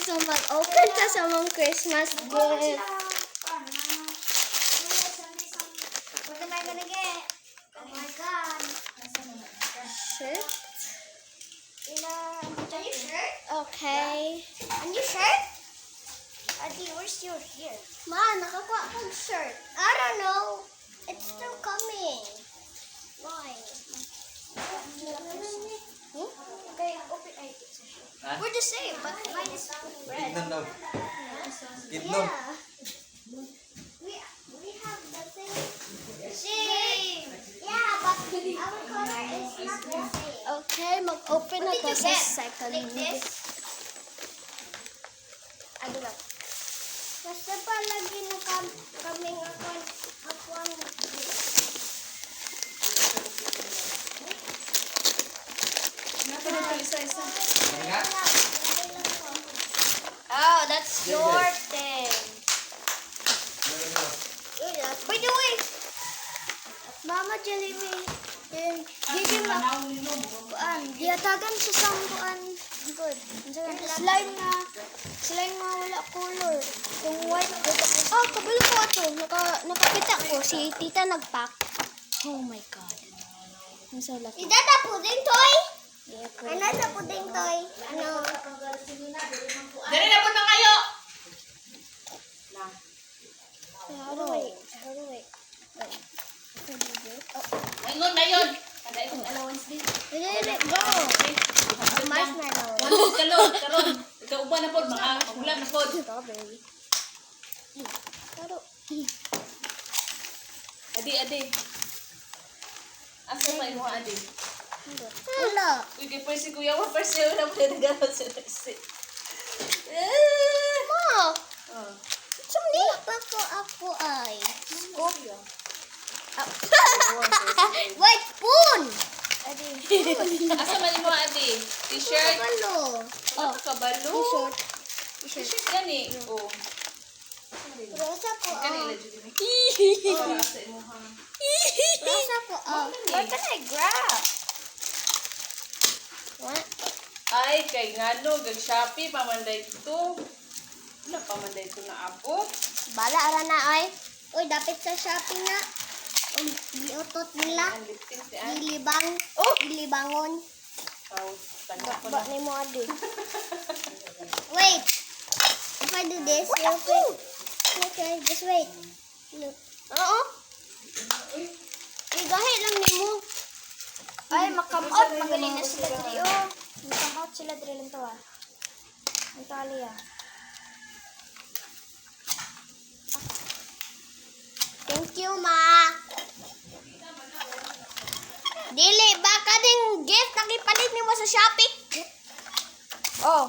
So, mag-open ka sa mong Christmas gift. What am I gonna get? Oh my god. Shirt. A new shirt? Okay. A new shirt? Adi, where's your hair? Ma, nakakuha akong shirt. I don't know. It's still coming. Why? Okay, open it. Ha? We're the same, but mine is red. Idnom daw. Idnom. Yeah. We have the same. Yeah, but our color is not the same. Okay, mag-open What ako did you sa get? second Like this? Ano lang? Basta palagi na kaming ako ang Ano nga? Oh, that's Yeah, your yeah. thing. Ano? By the way, Mama Jollibee, gigim na Diyatagan sa sambuan. Good. Slime nga wala color. Kung white, oh, kabalo ko ato. Nakakita ko, si tita nag-pack. Oh my God. Ang so lucky. is that a pudding toy? Yeah, Ano sa pudding toy? Ano? Dari na po na kayo! How do I? Ngayon na yun! Kada itong allowance din. Dili, go. Marshmallow. Wala kalon, karon. Ikaw uban na po, mga ulam na po. Strawberry. Pero, Adi. Asa pa yung mga adi? wala. Uy, kay Percy kuya mo, Percy na po na dapat sa Percy. Ma, Oh. sumli pa ko ako ay. Scoop yun. White spoon. Asa man yung mga adi? T-shirt? Kabalo. Oh, Kabalo? t-shirt. T-shirt gani. Oh. Rosa po. Kanila dyan. Para sa imo ha. Rosa po. What can I grab? What? Ay, kay ngano, gag-Shopee, pamanday ito. Wala pamanday ito na abot. Bala ara na ay. Uy, dapat sa Shopee na. Giutot nila. Ang lipstick si Ann. Gilibang. Oh, gilibangon. Tanda ko Ba na. ni mo adi. Wait. If I do this, you'll fit. Okay, just wait. Look. Oo. Igahi lang ni mo. Ay, makam out. Magaling na sila diri. Oh, makam out sila diri lang to ah. Ang tali ah. Thank you, ma. Dili, baka ding gift nakipalit ni mo sa Shopee. Oh,